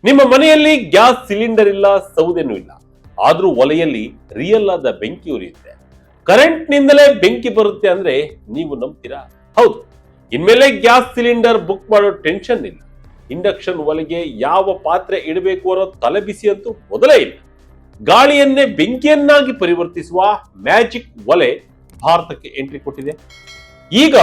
ನಿಮ್ಮ ಮನೆಯಲ್ಲಿ gas cylinder ಇಲ್ಲ, ಸೌದೆನೂ ಇಲ್ಲ, ಆದ್ರೂ ಒಲೆಯಲ್ಲಿ ರಿಯಲ್ ಆದ ಬೆಂಕಿ ಉರಿಯುತ್ತೆ. ಕರೆಂಟ್ ನಿಂದಲೇ ಬೆಂಕಿ ಬರುತ್ತೆ ಅಂದ್ರೆ ನೀವು ನಂಬ್ತೀರಾ? ಹೌದು. ಇನ್ಮೇಲೆ ಗ್ಯಾಸ್ ಸಿಲಿಂಡರ್ ಬುಕ್ ಮಾಡೋ ಟೆನ್ಷನ್ ಇಲ್ಲ. ಇಂಡಕ್ಷನ್ ಒಲೆಗೆ ಯಾವ ಪಾತ್ರೆ ಇಡಬೇಕು ಅನ್ನೋ ತಲೆಬಿಸಿ ಅಂತೂ ಮೊದಲೇ ಇಲ್ಲ. ಗಾಳಿಯನ್ನೇ ಬೆಂಕಿಯನ್ನಾಗಿ ಪರಿವರ್ತಿಸುವ ಮ್ಯಾಜಿಕ್ ಒಲೆ ಭಾರತಕ್ಕೆ ಎಂಟ್ರಿ ಕೊಟ್ಟಿದೆ. ಈಗ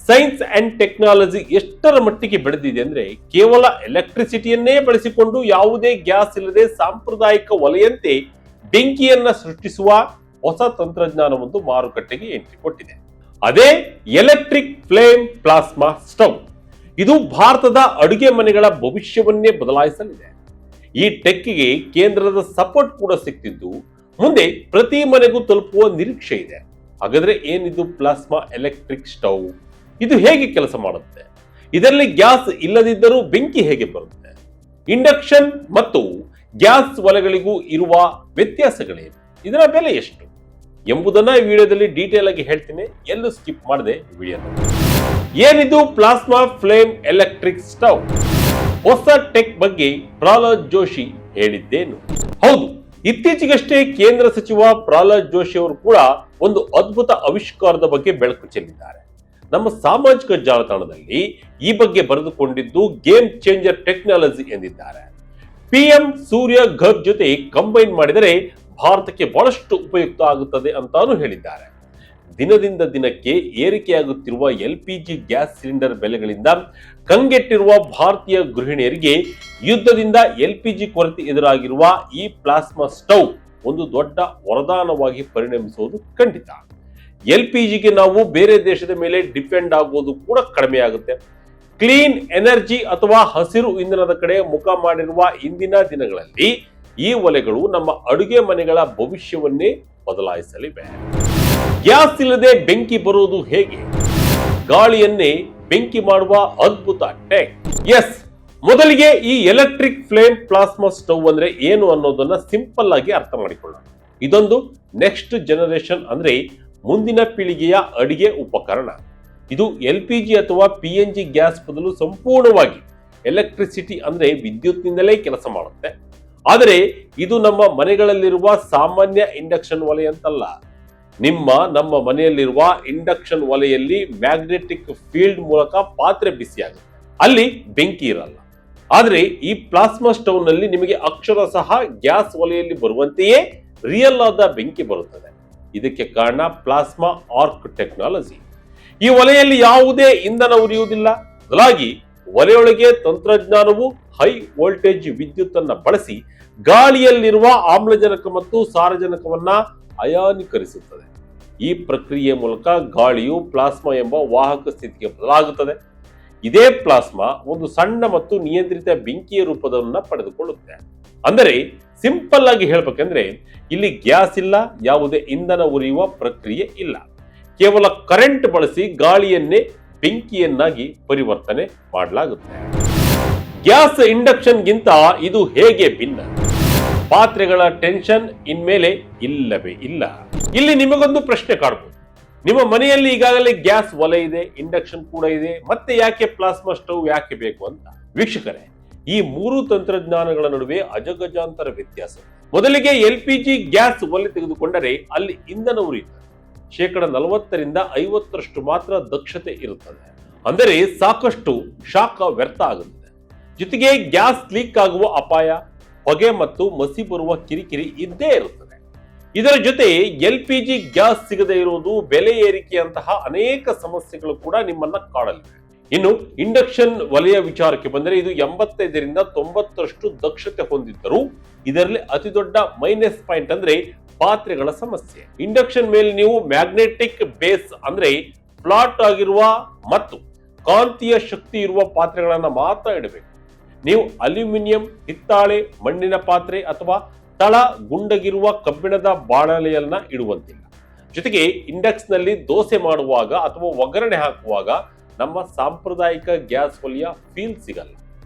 ಸೈನ್ಸ್ ಅಂಡ್ ಟೆಕ್ನಾಲಜಿ ಎಷ್ಟರ ಮಟ್ಟಿಗೆ ಬೆಳೆದಿದೆ ಅಂದ್ರೆ ಕೇವಲ ಎಲೆಕ್ಟ್ರಿಸಿಟಿಯನ್ನೇ ಬಳಸಿಕೊಂಡು ಯಾವುದೇ ಗ್ಯಾಸ್ ಇಲ್ಲದೆ ಸಾಂಪ್ರದಾಯಿಕ ಒಲೆಯಂತೆ ಬೆಂಕಿಯನ್ನ ಸೃಷ್ಟಿಸುವ ಹೊಸ ತಂತ್ರಜ್ಞಾನವೊಂದು ಮಾರುಕಟ್ಟೆಗೆ ಎಂಟ್ರಿ ಕೊಟ್ಟಿದೆ. ಅದೇ ಎಲೆಕ್ಟ್ರಿಕ್ ಫ್ಲೇಮ್ ಪ್ಲಾಸ್ಮಾ ಸ್ಟವ್. ಇದು ಭಾರತದ ಅಡುಗೆ ಮನೆಗಳ ಭವಿಷ್ಯವನ್ನೇ ಬದಲಾಯಿಸಲಿದೆ. ಈ ಟೆಕ್ಗೆ ಕೇಂದ್ರದ ಸಪೋರ್ಟ್ ಕೂಡ ಸಿಕ್ತಿದ್ದು ಮುಂದೆ ಪ್ರತಿ ಮನೆಗೂ ತಲುಪುವ ನಿರೀಕ್ಷೆ ಇದೆ. ಹಾಗಾದ್ರೆ ಏನಿದು ಪ್ಲಾಸ್ಮಾ ಎಲೆಕ್ಟ್ರಿಕ್ ಸ್ಟವ್? ಇದು ಹೇಗೆ ಕೆಲಸ ಮಾಡುತ್ತೆ? ಇದರಲ್ಲಿ ಗ್ಯಾಸ್ ಇಲ್ಲದಿದ್ದರೂ ಬೆಂಕಿ ಹೇಗೆ ಬರುತ್ತೆ? ಇಂಡಕ್ಷನ್ ಮತ್ತು ಗ್ಯಾಸ್ ಒಲೆಗಳಿಗೂ ಇರುವ ವ್ಯತ್ಯಾಸಗಳೇನು? ಇದರ ಬೆಲೆ ಎಷ್ಟು ಎಂಬುದನ್ನ ಈ ವಿಡಿಯೋದಲ್ಲಿ ಡೀಟೇಲ್ ಆಗಿ ಹೇಳ್ತೀನಿ. ಎಲ್ಲೂ ಸ್ಕಿಪ್ ಮಾಡದೆ ವಿಡಿಯೋ ನೋಡಿ. ಏನಿದು ಪ್ಲಾಸ್ಮಾ ಫ್ಲೇಮ್ ಎಲೆಕ್ಟ್ರಿಕ್ ಸ್ಟವ್? ಹೊಸ ಟೆಕ್ ಬಗ್ಗೆ ಪ್ರಹ್ಲಾದ್ ಜೋಶಿ ಹೇಳಿದ್ದೇನು? ಹೌದು, ಇತ್ತೀಚೆಗಷ್ಟೇ ಕೇಂದ್ರ ಸಚಿವ ಪ್ರಹ್ಲಾದ್ ಜೋಶಿ ಅವರು ಕೂಡ ಒಂದು ಅದ್ಭುತ ಆವಿಷ್ಕಾರದ ಬಗ್ಗೆ ಬೆಳಕು ಚೆಲ್ಲಿದ್ದಾರೆ. ನಮ್ಮ ಸಾಮಾಜಿಕ ಜಾಲತಾಣದಲ್ಲಿ ಈ ಬಗ್ಗೆ ಬರೆದುಕೊಂಡಿದ್ದು ಗೇಮ್ ಚೇಂಜರ್ ಟೆಕ್ನಾಲಜಿ ಎಂದಿದ್ದಾರೆ. PM ಸೂರ್ಯ ಘರ್ ಜೊತೆ ಕಂಬೈನ್ ಮಾಡಿದರೆ ಭಾರತಕ್ಕೆ ಬಹಳಷ್ಟು ಉಪಯುಕ್ತ ಆಗುತ್ತದೆ ಅಂತಾನು ಹೇಳಿದ್ದಾರೆ. ದಿನದಿಂದ ದಿನಕ್ಕೆ ಏರಿಕೆಯಾಗುತ್ತಿರುವ LPG ಗ್ಯಾಸ್ ಸಿಲಿಂಡರ್ ಬೆಲೆಗಳಿಂದ ಕಂಗೆಟ್ಟಿರುವ ಭಾರತೀಯ ಗೃಹಿಣಿಯರಿಗೆ ಯುದ್ಧದಿಂದ LPG ಕೊರತೆ ಎದುರಾಗಿರುವ ಈ ಪ್ಲಾಸ್ಮಾ ಸ್ಟವ್ ಒಂದು ದೊಡ್ಡ ವರದಾನವಾಗಿ ಪರಿಣಮಿಸುವುದು ಖಂಡಿತ. LPGಗೆ ನಾವು ಬೇರೆ ದೇಶದ ಮೇಲೆ ಡಿಪೆಂಡ್ ಆಗುವುದು ಕೂಡ ಕಡಿಮೆ ಆಗುತ್ತೆ. ಕ್ಲೀನ್ ಎನರ್ಜಿ ಅಥವಾ ಹಸಿರು ಇಂಧನದ ಕಡೆ ಮುಖ ಮಾಡಿರುವ ಇಂದಿನ ದಿನಗಳಲ್ಲಿ ಈ ಒಲೆಗಳು ನಮ್ಮ ಅಡುಗೆ ಮನೆಗಳ ಭವಿಷ್ಯವನ್ನೇ ಬದಲಾಯಿಸಲಿವೆ. ಗ್ಯಾಸ್ ಇಲ್ಲದೆ ಬೆಂಕಿ ಬರುವುದು ಹೇಗೆ? ಗಾಳಿಯನ್ನೇ ಬೆಂಕಿ ಮಾಡುವ ಅದ್ಭುತ ಟೆಕ್. ಎಸ್, ಮೊದಲಿಗೆ ಈ ಎಲೆಕ್ಟ್ರಿಕ್ ಫ್ಲೇಮ್ ಪ್ಲಾಸ್ಮಾ ಸ್ಟವ್ ಅಂದ್ರೆ ಏನು ಅನ್ನೋದನ್ನ ಸಿಂಪಲ್ ಆಗಿ ಅರ್ಥ ಮಾಡಿಕೊಳ್ಳೋಣ. ಇದೊಂದು ನೆಕ್ಸ್ಟ್ ಜನರೇಷನ್ ಅಂದ್ರೆ ಮುಂದಿನ ಪೀಳಿಗೆಯ ಅಡಿಗೆ ಉಪಕರಣ. ಇದು LPG ಅಥವಾ PNG ಗ್ಯಾಸ್ ಬದಲು ಸಂಪೂರ್ಣವಾಗಿ ಎಲೆಕ್ಟ್ರಿಸಿಟಿ ಅಂದ್ರೆ ವಿದ್ಯುತ್ನಿಂದಲೇ ಕೆಲಸ ಮಾಡುತ್ತೆ. ಆದರೆ ಇದು ನಮ್ಮ ಮನೆಗಳಲ್ಲಿರುವ ಸಾಮಾನ್ಯ ಇಂಡಕ್ಷನ್ ಒಲೆ ಅಂತಲ್ಲ. ನಮ್ಮ ಮನೆಯಲ್ಲಿರುವ ಇಂಡಕ್ಷನ್ ಒಲೆಯಲ್ಲಿ ಮ್ಯಾಗ್ನೆಟಿಕ್ ಫೀಲ್ಡ್ ಮೂಲಕ ಪಾತ್ರೆ ಬಿಸಿಯಾಗುತ್ತೆ. ಅಲ್ಲಿ ಬೆಂಕಿ ಇರಲ್ಲ. ಆದ್ರೆ ಈ ಪ್ಲಾಸ್ಮಾ ಸ್ಟವ್ ನಲ್ಲಿ ನಿಮಗೆ ಅಕ್ಷರ ಸಹ ಗ್ಯಾಸ್ ಒಲೆಯಲ್ಲಿ ಬರುವಂತೆಯೇ ರಿಯಲ್ ಆದ ಬೆಂಕಿ ಬರುತ್ತದೆ. ಇದಕ್ಕೆ ಕಾರಣ ಪ್ಲಾಸ್ಮಾ ಆರ್ಕ್ ಟೆಕ್ನಾಲಜಿ. ಈ ಒಲೆಯಲ್ಲಿ ಯಾವುದೇ ಇಂಧನ ಉರಿಯುವುದಿಲ್ಲ. ಬದಲಾಗಿ ಒಲೆಯೊಳಗೆ ತಂತ್ರಜ್ಞಾನವು ಹೈ ವೋಲ್ಟೇಜ್ ವಿದ್ಯುತ್ ಅನ್ನ ಬಳಸಿ ಗಾಳಿಯಲ್ಲಿರುವ ಆಮ್ಲಜನಕ ಮತ್ತು ಸಾರಜನಕವನ್ನ ಅಯಾನೀಕರಿಸುತ್ತದೆ. ಈ ಪ್ರಕ್ರಿಯೆ ಮೂಲಕ ಗಾಳಿಯು ಪ್ಲಾಸ್ಮಾ ಎಂಬ ವಾಹಕ ಸ್ಥಿತಿಗೆ ಬದಲಾಗುತ್ತದೆ. ಇದೇ ಪ್ಲಾಸ್ಮಾ ಒಂದು ಸಣ್ಣ ಮತ್ತು ನಿಯಂತ್ರಿತ ಬೆಂಕಿಯ ರೂಪದನ್ನ ಪಡೆದುಕೊಳ್ಳುತ್ತೆ. ಅಂದರೆ ಸಿಂಪಲ್ ಆಗಿ ಹೇಳ್ಬೇಕಂದ್ರೆ ಇಲ್ಲಿ ಗ್ಯಾಸ್ ಇಲ್ಲ, ಯಾವುದೇ ಇಂಧನ ಉರಿಯುವ ಪ್ರಕ್ರಿಯೆ ಇಲ್ಲ. ಕೇವಲ ಕರೆಂಟ್ ಬಳಸಿ ಗಾಳಿಯನ್ನೇ ಬೆಂಕಿಯನ್ನಾಗಿ ಪರಿವರ್ತನೆ ಮಾಡಲಾಗುತ್ತೆ. ಗ್ಯಾಸ್ ಇಂಡಕ್ಷನ್ ಗಿಂತ ಇದು ಹೇಗೆ ಭಿನ್ನ? ಪಾತ್ರೆಗಳ ಟೆನ್ಷನ್ ಇನ್ಮೇಲೆ ಇಲ್ಲವೇ ಇಲ್ಲ. ಇಲ್ಲಿ ನಿಮಗೊಂದು ಪ್ರಶ್ನೆ ಕಾಡಬಹುದು. ನಿಮ್ಮ ಮನೆಯಲ್ಲಿ ಈಗಾಗಲೇ ಗ್ಯಾಸ್ ಒಲೆ ಇದೆ, ಇಂಡಕ್ಷನ್ ಕೂಡ ಇದೆ, ಮತ್ತೆ ಯಾಕೆ ಪ್ಲಾಸ್ಮಾ ಸ್ಟವ್ ಯಾಕೆ ಬೇಕು ಅಂತ. ವೀಕ್ಷಕರೇ, ಈ ಮೂರು ತಂತ್ರಜ್ಞಾನಗಳ ನಡುವೆ ಅಜಗಜಾಂತರ ವ್ಯತ್ಯಾಸ. ಮೊದಲಿಗೆ LPG ಗ್ಯಾಸ್ ಒಲೆ ತೆಗೆದುಕೊಂಡರೆ ಅಲ್ಲಿ ಇಂಧನ ಉರಿಯುತ್ತದೆ. 40% 50% ಮಾತ್ರ ದಕ್ಷತೆ ಇರುತ್ತದೆ. ಅಂದರೆ ಸಾಕಷ್ಟು ಶಾಖ ವ್ಯರ್ಥ ಆಗುತ್ತದೆ. ಜೊತೆಗೆ ಗ್ಯಾಸ್ ಲೀಕ್ ಆಗುವ ಅಪಾಯ, ಹೊಗೆ ಮತ್ತು ಮಸಿ ಬರುವ ಕಿರಿಕಿರಿ ಇದ್ದೇ ಇರುತ್ತದೆ. ಇದರ ಜೊತೆ LPG ಗ್ಯಾಸ್ ಸಿಗದೇ ಇರುವುದು, ಬೆಲೆ ಏರಿಕೆಯಂತಹ ಅನೇಕ ಸಮಸ್ಯೆಗಳು ಕೂಡ ನಿಮ್ಮನ್ನ ಕಾಡಲಿವೆ. ಇನ್ನು ಇಂಡಕ್ಷನ್ ಒಲೆಯ ವಿಚಾರಕ್ಕೆ ಬಂದರೆ ಇದು 85% 90% ದಕ್ಷತೆ ಹೊಂದಿದ್ದರೂ ಇದರಲ್ಲಿ ಅತಿ ದೊಡ್ಡ ಮೈನಸ್ ಪಾಯಿಂಟ್ ಅಂದ್ರೆ ಪಾತ್ರೆಗಳ ಸಮಸ್ಯೆ. ಇಂಡಕ್ಷನ್ ಮೇಲೆ ನೀವು ಮ್ಯಾಗ್ನೆಟಿಕ್ ಬೇಸ್ ಅಂದ್ರೆ ಫ್ಲಾಟ್ ಆಗಿರುವ ಮತ್ತು ಕಾಂತೀಯ ಶಕ್ತಿ ಇರುವ ಪಾತ್ರೆಗಳನ್ನ ಮಾತ್ರ ಇಡಬೇಕು. ನೀವು ಅಲ್ಯೂಮಿನಿಯಂ, ಹಿತ್ತಾಳೆ, ಮಣ್ಣಿನ ಪಾತ್ರೆ ಅಥವಾ ತಳ ಗುಂಡಗಿರುವ ಕಬ್ಬಿಣದ ಬಾಣಲೆಯನ್ನ ಇಡುವಂತಿಲ್ಲ. ಜೊತೆಗೆ ಇಂಡಕ್ಸ್ ನಲ್ಲಿ ದೋಸೆ ಮಾಡುವಾಗ ಅಥವಾ ಒಗ್ಗರಣೆ ಹಾಕುವಾಗ ನಮ್ಮ ಸಾಂಪ್ರದಾಯಿಕ ಗ್ಯಾಸ್ ಒಲೆಯ ಫೀಲ್ ಸಿಗಲ್ಲ.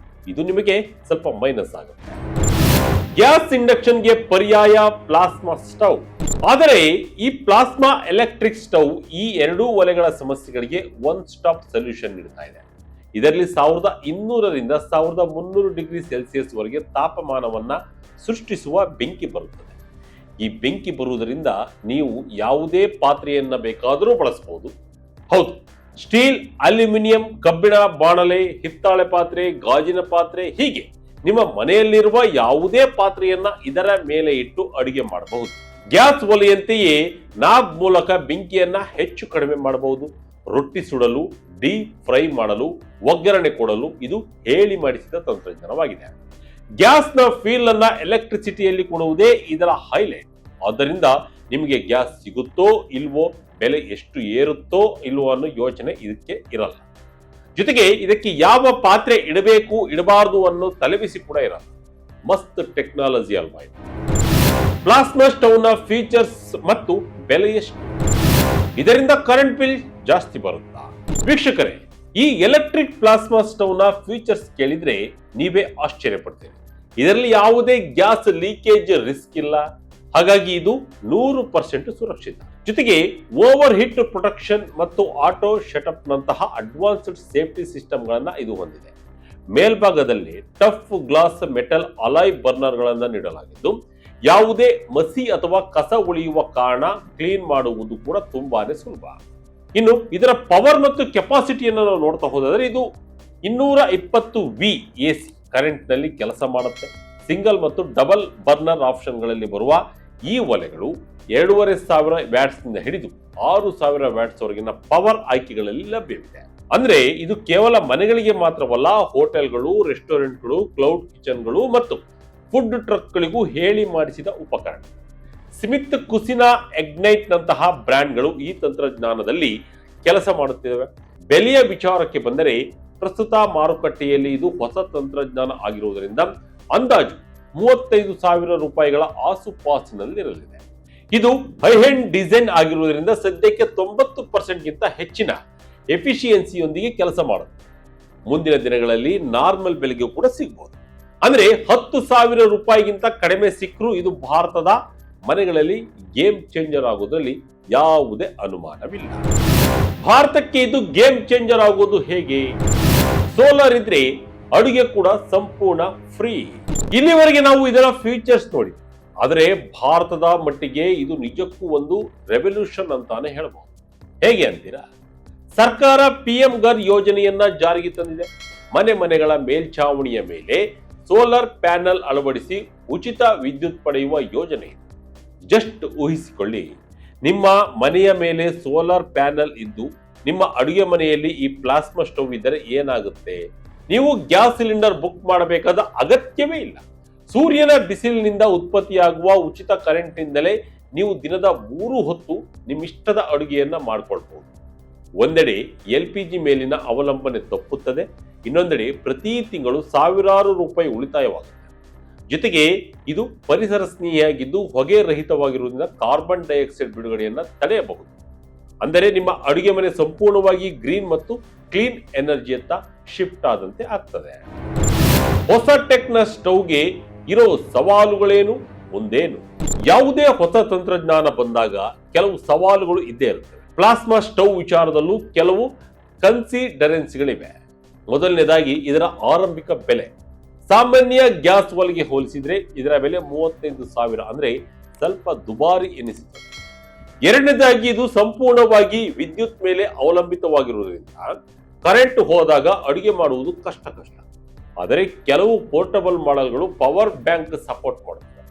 ಇದು ನಿಮಗೆ ಸ್ವಲ್ಪ ಮೈನಸ್ ಆಗುತ್ತೆ. ಗ್ಯಾಸ್ ಇಂಡಕ್ಷನ್ಗೆ ಪರ್ಯಾಯ ಪ್ಲಾಸ್ಮಾ ಸ್ಟವ್. ಆದರೆ ಈ ಪ್ಲಾಸ್ಮಾ ಎಲೆಕ್ಟ್ರಿಕ್ ಸ್ಟವ್ ಈ ಎರಡೂ ಒಲೆಗಳ ಸಮಸ್ಯೆಗಳಿಗೆ ಒನ್ ಸ್ಟಾಪ್ ಸೊಲ್ಯೂಷನ್ ನೀಡ್ತಾ ಇದೆ. ಇದರಲ್ಲಿ 1200ರಿಂದ 1300 ಡಿಗ್ರಿ ಸೆಲ್ಸಿಯಸ್ ವರೆಗೆ ತಾಪಮಾನವನ್ನ ಸೃಷ್ಟಿಸುವ ಬೆಂಕಿ ಬರುತ್ತದೆ. ಈ ಬೆಂಕಿ ಬರುವುದರಿಂದ ನೀವು ಯಾವುದೇ ಪಾತ್ರೆಯನ್ನ ಬೇಕಾದರೂ ಬಳಸಬಹುದು. ಹೌದು, ಸ್ಟೀಲ್, ಅಲ್ಯೂಮಿನಿಯಂ, ಕಬ್ಬಿಣ, ಬಾಣಲೆ, ಹಿತ್ತಾಳೆ ಪಾತ್ರೆ, ಗಾಜಿನ ಪಾತ್ರೆ, ಹೀಗೆ ನಿಮ್ಮ ಮನೆಯಲ್ಲಿರುವ ಯಾವುದೇ ಪಾತ್ರೆಯನ್ನ ಇದರ ಮೇಲೆ ಇಟ್ಟು ಅಡುಗೆ ಮಾಡಬಹುದು. ಗ್ಯಾಸ್ ಒಲೆಯಂತೆಯೇ ನಾಬ್ ಮೂಲಕ ಬೆಂಕಿಯನ್ನ ಹೆಚ್ಚು ಕಡಿಮೆ ಮಾಡಬಹುದು. ರೊಟ್ಟಿ ಸುಡಲು, ಡೀಪ್ ಫ್ರೈ ಮಾಡಲು, ಒಗ್ಗರಣೆ ಕೊಡಲು ಇದು ಹೇಳಿ ಮಾಡಿಸಿದ ತಂತ್ರಜ್ಞಾನವಾಗಿದೆ. ಗ್ಯಾಸ್ನ ಫೀಲ್ ಅನ್ನ ಎಲೆಕ್ಟ್ರಿಸಿಟಿಯಲ್ಲಿ ಕೊಡುವುದೇ ಇದರ ಹೈಲೈಟ್. ಆದ್ದರಿಂದ ನಿಮಗೆ ಗ್ಯಾಸ್ ಸಿಗುತ್ತೋ ಇಲ್ವೋ, ಬೆಲೆ ಎಷ್ಟು ಏರುತ್ತೋ ಇಲ್ವೋ ಅನ್ನೋ ಯೋಚನೆ ಇದಕ್ಕೆ ಇರಲ್ಲ. ಜೊತೆಗೆ ಇದಕ್ಕೆ ಯಾವ ಪಾತ್ರೆ ಇಡಬೇಕು ಇಡಬಾರದು ಅನ್ನೋ ತಲೆಬಿಸಿ ಕೂಡ ಇರಲ್ಲ. ಮಸ್ತ್ ಟೆಕ್ನಾಲಜಿ ಅಲ್ವಾ ಇದು. ಪ್ಲಾಸ್ಮಾ ಸ್ಟವ್ ನ ಫೀಚರ್ಸ್ ಮತ್ತು ಬೆಲೆ ಎಷ್ಟು? ಇದರಿಂದ ಕರೆಂಟ್ ಬಿಲ್ ಜಾಸ್ತಿ ಬರುತ್ತಾ? ವೀಕ್ಷಕರೇ, ಈ ಎಲೆಕ್ಟ್ರಿಕ್ ಪ್ಲಾಸ್ಮಾ ಸ್ಟವ್ ನ ಫೀಚರ್ಸ್ ಕೇಳಿದ್ರೆ ನೀವೇ ಆಶ್ಚರ್ಯ ಪಡ್ತೀರಿ. ಇದರಲ್ಲಿ ಯಾವುದೇ ಗ್ಯಾಸ್ ಲೀಕೇಜ್ ರಿಸ್ಕ್ ಇಲ್ಲ. ಹಾಗಾಗಿ ಇದು 100% ಸುರಕ್ಷಿತ. ಜೊತೆಗೆ ಓವರ್ ಹಿಟ್ ಪ್ರೊಟೆಕ್ಷನ್ ಮತ್ತು ಆಟೋ ಶಟಪ್ ನಂತಹ ಅಡ್ವಾನ್ಸ್ಡ್ ಸೇಫ್ಟಿ ಸಿಸ್ಟಮ್ ಗಳನ್ನ ಇದು ಹೊಂದಿದೆ. ಮೇಲ್ಭಾಗದಲ್ಲಿ tough glass metal alloy burner ಗಳನ್ನ ನೀಡಲಾಗಿದ್ದು, ಯಾವುದೇ ಮಸಿ ಅಥವಾ ಕಸ ಉಳಿಯುವ ಕಾರಣ ಕ್ಲೀನ್ ಮಾಡುವುದು ಕೂಡ ತುಂಬಾನೇ ಸುಲಭ. ಇನ್ನು ಇದರ ಪವರ್ ಮತ್ತು ಕೆಪಾಸಿಟಿಯನ್ನು ನಾವು ನೋಡ್ತಾ ಹೋದಾದ್ರೆ ಇದು 220V AC ಕರೆಂಟ್ ನಲ್ಲಿ ಕೆಲಸ ಮಾಡುತ್ತೆ. ಸಿಂಗಲ್ ಮತ್ತು ಡಬಲ್ ಬರ್ನರ್ ಆಪ್ಷನ್ ಗಳಲ್ಲಿ ಬರುವ ಈ ಒಲೆಗಳು 2500 ವ್ಯಾಟ್ಸ್ ನಿಂದ ಹಿಡಿದು 6000 ವ್ಯಾಟ್ಸ್ ವರೆಗಿನ ಪವರ್ ಆಯ್ಕೆಗಳಲ್ಲಿ ಲಭ್ಯವಿದೆ. ಅಂದ್ರೆ ಇದು ಕೇವಲ ಮನೆಗಳಿಗೆ ಮಾತ್ರವಲ್ಲ, ಹೋಟೆಲ್ಗಳು, ರೆಸ್ಟೋರೆಂಟ್ಗಳು, ಕ್ಲೌಡ್ ಕಿಚನ್ಗಳು ಮತ್ತು ಫುಡ್ ಟ್ರಕ್ಗಳಿಗೂ ಹೇಳಿ ಮಾಡಿಸಿದ ಉಪಕರಣ. ಸ್ಮಿತ್ ಕುಸಿನಾ ಎಗ್ನೈಟ್ ನಂತಹ ಬ್ರ್ಯಾಂಡ್ಗಳು ಈ ತಂತ್ರಜ್ಞಾನದಲ್ಲಿ ಕೆಲಸ ಮಾಡುತ್ತಿವೆ. ಬೆಲೆಯ ವಿಚಾರಕ್ಕೆ ಬಂದರೆ ಪ್ರಸ್ತುತ ಮಾರುಕಟ್ಟೆಯಲ್ಲಿ ಇದು ಹೊಸ ತಂತ್ರಜ್ಞಾನ ಆಗಿರುವುದರಿಂದ ಅಂದಾಜು 35,000 ರೂಪಾಯಿಗಳ ಆಸುಪಾಸಿನಲ್ಲಿರಲಿದೆ. ಇದು ಹೈ ಎಂಡ್ ಡಿಸೈನ್ ಆಗಿರುವುದರಿಂದ ಸದ್ಯಕ್ಕೆ 90% ಗಿಂತ ಹೆಚ್ಚಿನ ಎಫಿಷಿಯನ್ಸಿಯೊಂದಿಗೆ ಕೆಲಸ ಮಾಡುತ್ತೆ. ಮುಂದಿನ ದಿನಗಳಲ್ಲಿ ನಾರ್ಮಲ್ ಬೆಲೆಗೆ ಕೂಡ ಸಿಗಬಹುದು. ಅಂದ್ರೆ 10,000 ರೂಪಾಯಿಗಿಂತ ಕಡಿಮೆ ಸಿಕ್ಕರೂ ಇದು ಭಾರತದ ಮನೆಗಳಲ್ಲಿ ಗೇಮ್ ಚೇಂಜರ್ ಆಗೋದ್ರಲ್ಲಿ ಯಾವುದೇ ಅನುಮಾನವಿಲ್ಲ. ಭಾರತಕ್ಕೆ ಇದು ಗೇಮ್ ಚೇಂಜರ್ ಆಗೋದು ಹೇಗೆ? ಸೋಲಾರ್ ಇದ್ರೆ ಅಡುಗೆ ಕೂಡ ಸಂಪೂರ್ಣ ಫ್ರೀ. ಇಲ್ಲಿವರೆಗೆ ನಾವು ಇದರ ಫೀಚರ್ಸ್ ನೋಡಿ, ಆದರೆ ಭಾರತದ ಮಟ್ಟಿಗೆ ಇದು ನಿಜಕ್ಕೂ ಒಂದು ರೆವಲ್ಯೂಷನ್ ಅಂತಾನೆ ಹೇಳಬಹುದು. ಹೇಗೆ ಅಂತೀರಾ? ಸರ್ಕಾರ PM ಗರ್ ಯೋಜನೆಯನ್ನ ಜಾರಿಗೆ ತಂದಿದೆ. ಮನೆಗಳ ಮೇಲ್ಛಾವಣಿಯ ಮೇಲೆ ಸೋಲಾರ್ ಪ್ಯಾನಲ್ ಅಳವಡಿಸಿ ಉಚಿತ ವಿದ್ಯುತ್ ಪಡೆಯುವ ಯೋಜನೆ ಇದೆ. ಜಸ್ಟ್ ಊಹಿಸಿಕೊಳ್ಳಿ, ನಿಮ್ಮ ಮನೆಯ ಮೇಲೆ ಸೋಲಾರ್ ಪ್ಯಾನಲ್ ಇದ್ದು ನಿಮ್ಮ ಅಡುಗೆ ಮನೆಯಲ್ಲಿ ಈ ಪ್ಲಾಸ್ಮಾ ಸ್ಟವ್ ಇದ್ದರೆ ಏನಾಗುತ್ತೆ? ನೀವು ಗ್ಯಾಸ್ ಸಿಲಿಂಡರ್ ಬುಕ್ ಮಾಡಬೇಕಾದ ಅಗತ್ಯವೇ ಇಲ್ಲ. ಸೂರ್ಯನ ಬಿಸಿಲಿನಿಂದ ಉತ್ಪತ್ತಿಯಾಗುವ ಉಚಿತ ಕರೆಂಟ್ ನಿಂದಲೇ ನೀವು ದಿನದ 3 ಹೊತ್ತು ನಿಮ್ಮಿಷ್ಟದ ಅಡುಗೆಯನ್ನ ಮಾಡಿಕೊಳ್ಬಹುದು. ಒಂದೆಡೆ LPG ಮೇಲಿನ ಅವಲಂಬನೆ ತಪ್ಪುತ್ತದೆ, ಇನ್ನೊಂದೆಡೆ ಪ್ರತಿ ತಿಂಗಳು ಸಾವಿರಾರು ರೂಪಾಯಿ ಉಳಿತಾಯವಾಗುತ್ತೆ. ಜೊತೆಗೆ ಇದು ಪರಿಸರ ಸ್ನೇಹಿಯಾಗಿದ್ದು ಹೊಗೆ ರಹಿತವಾಗಿರುವುದರಿಂದ ಕಾರ್ಬನ್ ಡೈಆಕ್ಸೈಡ್ ಬಿಡುಗಡೆಯನ್ನ ತಡೆಯಬಹುದು. ಅಂದರೆ ನಿಮ್ಮ ಅಡುಗೆ ಮನೆ ಸಂಪೂರ್ಣವಾಗಿ ಗ್ರೀನ್ ಮತ್ತು ಕ್ಲೀನ್ ಎನರ್ಜಿಯತ್ತ ಶಿಫ್ಟ್ ಆದಂತೆ ಆಗ್ತದೆ. ಹೊಸ ಟೆಕ್ನ ಸ್ಟವ್ಗೆ ಇರೋ ಸವಾಲುಗಳೇನು, ಮುಂದೇನು? ಯಾವುದೇ ಹೊಸ ತಂತ್ರಜ್ಞಾನ ಬಂದಾಗ ಕೆಲವು ಸವಾಲುಗಳು ಇದ್ದೇ ಇರುತ್ತವೆ. ಪ್ಲಾಸ್ಮಾ ಸ್ಟವ್ ವಿಚಾರದಲ್ಲೂ ಕೆಲವು ಕನ್ಸಿಡರೆನ್ಸ್ಗಳಿವೆ. ಮೊದಲನೇದಾಗಿ ಇದರ ಆರಂಭಿಕ ಬೆಲೆ. ಸಾಮಾನ್ಯ ಗ್ಯಾಸ್ ಒಲೆಗೆ ಹೋಲಿಸಿದ್ರೆ ಇದರ ಬೆಲೆ 35,000, ಅಂದ್ರೆ ಸ್ವಲ್ಪ ದುಬಾರಿ ಎನಿಸುತ್ತದೆ. ಎರಡನೇದಾಗಿ ಇದು ಸಂಪೂರ್ಣವಾಗಿ ವಿದ್ಯುತ್ ಮೇಲೆ ಅವಲಂಬಿತವಾಗಿರುವುದರಿಂದ ಕರೆಂಟ್ ಹೋದಾಗ ಅಡುಗೆ ಮಾಡುವುದು ಕಷ್ಟ. ಆದರೆ ಕೆಲವು ಪೋರ್ಟಬಲ್ ಮಾಡೆಲ್ಗಳು ಪವರ್ ಬ್ಯಾಂಕ್ ಸಪೋರ್ಟ್ ಮಾಡುತ್ತವೆ.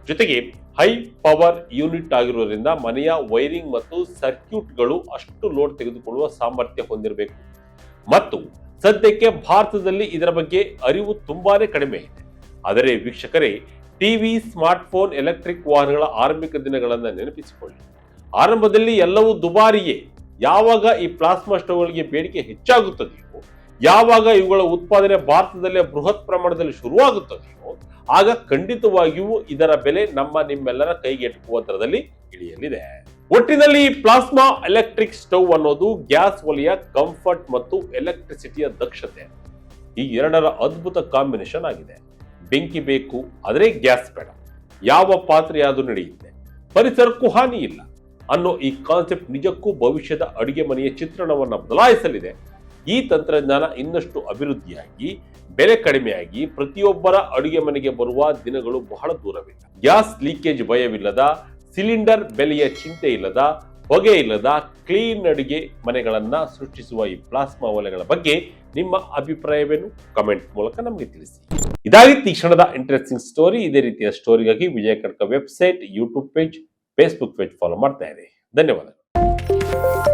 ಜೊತೆಗೆ ಹೈ ಪವರ್ ಯೂನಿಟ್ ಆಗಿರುವುದರಿಂದ ಮನೆಯ ವೈರಿಂಗ್ ಮತ್ತು ಸರ್ಕ್ಯೂಟ್ಗಳು ಅಷ್ಟು ಲೋಡ್ ತೆಗೆದುಕೊಳ್ಳುವ ಸಾಮರ್ಥ್ಯ ಹೊಂದಿರಬೇಕು. ಮತ್ತು ಸದ್ಯಕ್ಕೆ ಭಾರತದಲ್ಲಿ ಇದರ ಬಗ್ಗೆ ಅರಿವು ತುಂಬಾನೇ ಕಡಿಮೆ ಇದೆ. ಆದರೆ ವೀಕ್ಷಕರೇ, ಟಿವಿ, ಸ್ಮಾರ್ಟ್ಫೋನ್, ಎಲೆಕ್ಟ್ರಿಕ್ ವಾಹನಗಳ ಆರಂಭಿಕ ದಿನಗಳನ್ನು ನೆನಪಿಸಿಕೊಳ್ಳಿ. ಆರಂಭದಲ್ಲಿ ಎಲ್ಲವೂ ದುಬಾರಿಯೇ. ಯಾವಾಗ ಈ ಪ್ಲಾಸ್ಮಾ ಸ್ಟವ್ಗಳಿಗೆ ಬೇಡಿಕೆ ಹೆಚ್ಚಾಗುತ್ತದೆಯೋ, ಯಾವಾಗ ಇವುಗಳ ಉತ್ಪಾದನೆ ಭಾರತದಲ್ಲೇ ಬೃಹತ್ ಪ್ರಮಾಣದಲ್ಲಿ ಶುರುವಾಗುತ್ತದೆಯೋ, ಆಗ ಖಂಡಿತವಾಗಿಯೂ ಇದರ ಬೆಲೆ ನಿಮ್ಮೆಲ್ಲರ ಕೈಗೆಟುಕುವ ದರದಲ್ಲಿ ಇಳಿಯಲಿದೆ. ಒಟ್ಟಿನಲ್ಲಿ ಪ್ಲಾಸ್ಮಾ ಎಲೆಕ್ಟ್ರಿಕ್ ಸ್ಟವ್ ಅನ್ನೋದು ಗ್ಯಾಸ್ ಒಲೆಯ ಕಂಫರ್ಟ್ ಮತ್ತು ಎಲೆಕ್ಟ್ರಿಸಿಟಿಯ ದಕ್ಷತೆ, ಈ ಎರಡರ ಅದ್ಭುತ ಕಾಂಬಿನೇಷನ್ ಆಗಿದೆ. ಬೆಂಕಿ ಬೇಕು ಆದರೆ ಗ್ಯಾಸ್ ಬೇಡ, ಯಾವ ಪಾತ್ರೆಯಾದರೂ ನಡೆಯುತ್ತೆ, ಪರಿಸರಕ್ಕೂ ಹಾನಿ ಇಲ್ಲ ಅನ್ನೋ ಈ ಕಾನ್ಸೆಪ್ಟ್ ನಿಜಕ್ಕೂ ಭವಿಷ್ಯದ ಅಡುಗೆ ಮನೆಯ ಚಿತ್ರಣವನ್ನು ಬದಲಾಯಿಸಲಿದೆ. ಈ ತಂತ್ರಜ್ಞಾನ ಇನ್ನಷ್ಟು ಅಭಿವೃದ್ಧಿಯಾಗಿ ಬೆಲೆ ಕಡಿಮೆಯಾಗಿ ಪ್ರತಿಯೊಬ್ಬರ ಅಡುಗೆ ಮನೆಗೆ ಬರುವ ದಿನಗಳು ಬಹಳ ದೂರವಿಲ್ಲ. ಗ್ಯಾಸ್ ಲೀಕೇಜ್ ಭಯವಿಲ್ಲದ, ಸಿಲಿಂಡರ್ ಬೆಲೆಯ ಚಿಂತೆ ಇಲ್ಲದ, ಹೊಗೆ ಇಲ್ಲದ ಕ್ಲೀನ್ ಅಡುಗೆ ಮನೆಗಳನ್ನ ಸೃಷ್ಟಿಸುವ ಈ ಪ್ಲಾಸ್ಮಾ ಒಲೆಗಳ ಬಗ್ಗೆ ನಿಮ್ಮ ಅಭಿಪ್ರಾಯವೇನು? ಕಮೆಂಟ್ ಮೂಲಕ ನಮಗೆ ತಿಳಿಸಿ. ಇದಾಗಿತ್ತು ಈ ಕ್ಷಣದ ಇಂಟ್ರೆಸ್ಟಿಂಗ್ ಸ್ಟೋರಿ. ಇದೇ ರೀತಿಯ ಸ್ಟೋರಿಗಾಗಿ ವಿಜಯ ಕಡ್ಕ website, YouTube page, Facebook page follow ಮಾಡ್ತಾ ಇರಿ. ಧನ್ಯವಾದಗಳು.